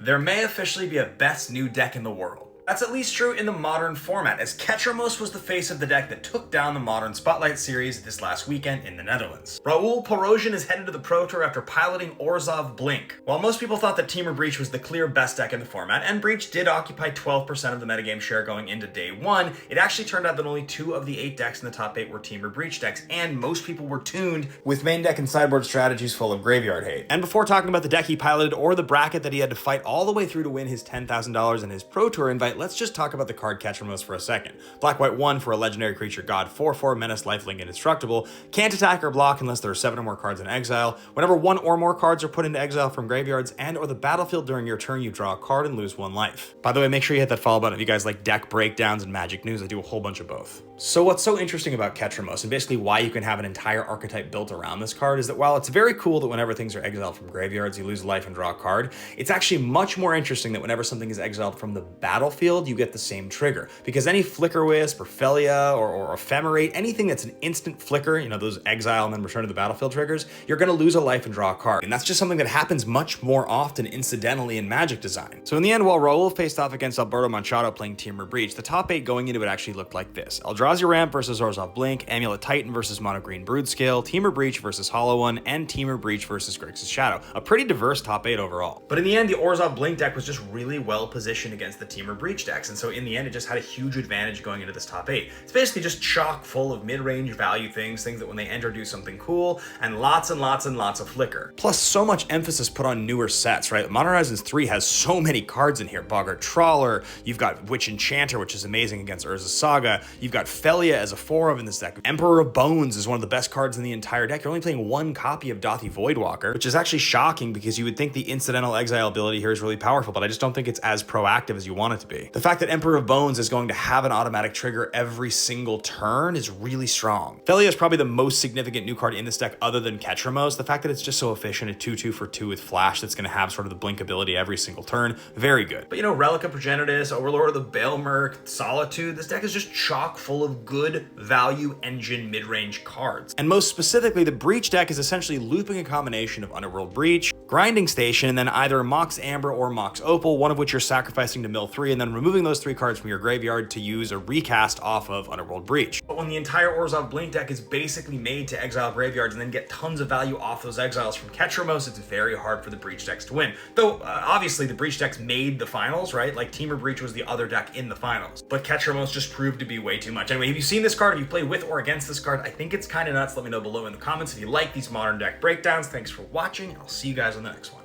there may officially be a best new deck in the world. That's at least true in the Modern format, as Ketramos was the face of the deck that took down the Modern Spotlight series this last weekend in the Netherlands. Raul Porozhin is headed to the Pro Tour after piloting Orzhov Blink. While most people thought that Temur Breach was the clear best deck in the format, and Breach did occupy 12% of the metagame share going into day one, it actually turned out that only 2 of the 8 decks in the top 8 were Temur Breach decks, and most people were tuned with main deck and sideboard strategies full of graveyard hate. And before talking about the deck he piloted or the bracket that he had to fight all the way through to win his $10,000 in his Pro Tour invite, let's just talk about the card Ketramos for a second. Black-white 1 for a legendary creature god, 4/4 menace, lifelink, indestructible. Can't attack or block unless there are 7 or more cards in exile. Whenever 1 or more cards are put into exile from graveyards and or the battlefield during your turn, you draw a card and lose 1 life. By the way, make sure you hit that follow button if you guys like deck breakdowns and Magic news. I do a whole bunch of both. So what's so interesting about Ketramos, and basically why you can have an entire archetype built around this card, is that while it's very cool that whenever things are exiled from graveyards, you lose life and draw a card, it's actually much more interesting that whenever something is exiled from the battlefield, you get the same trigger. Because any Flicker Wisp or Felia or Ephemerate, anything that's an instant flicker, you know, those exile and then return to the battlefield triggers, you're gonna lose a life and draw a card. And that's just something that happens much more often incidentally in Magic design. So in the end, while Raul faced off against Alberto Machado playing Temur Breach, the top 8 going into it actually looked like this. Eldrazi Ramp versus Orzhov Blink, Amulet Titan versus Mono Green Broodskale, Temur Breach versus Hollow One, and Temur Breach versus Grixis Shadow. A pretty diverse top 8 overall. But in the end, the Orzhov Blink deck was just really well positioned against the Temur Breach decks, and so in the end, it just had a huge advantage going into this top 8. It's basically just chock full of mid-range value things that when they enter do something cool, and lots and lots and lots of flicker. Plus, so much emphasis put on newer sets, right? Modern Horizons 3 has so many cards in here. Boggart Trawler, you've got Witch Enchanter, which is amazing against Urza's Saga, you've got Felia as a 4 in this deck. Emperor of Bones is one of the best cards in the entire deck. You're only playing 1 copy of Dothi Voidwalker, which is actually shocking because you would think the incidental exile ability here is really powerful, but I just don't think it's as proactive as you want it to be. The fact that Emperor of Bones is going to have an automatic trigger every single turn is really strong. Felia is probably the most significant new card in this deck other than Ketramos. The fact that it's just so efficient at 2/2 for 2 with Flash that's going to have sort of the blink ability every single turn, very good. But you know, Relic of Progenitus, Overlord of the Baelmerk, Solitude, this deck is just chock full of good value engine mid-range cards. And most specifically, the Breach deck is essentially looping a combination of Underworld Breach, Grinding Station, and then either Mox Amber or Mox Opal, one of which you're sacrificing to mill 3, and then removing those 3 cards from your graveyard to use a recast off of Underworld Breach. But when the entire Orzhov Blink deck is basically made to exile graveyards and then get tons of value off those exiles from Ketramos, it's very hard for the Breach decks to win. Though, obviously, the Breach decks made the finals, right? Like, Temur Breach was the other deck in the finals. But Ketramos just proved to be way too much. Anyway, have you seen this card? Have you played with or against this card? I think it's kind of nuts. Let me know below in the comments if you like these modern deck breakdowns. Thanks for watching. I'll see you guys on the next one.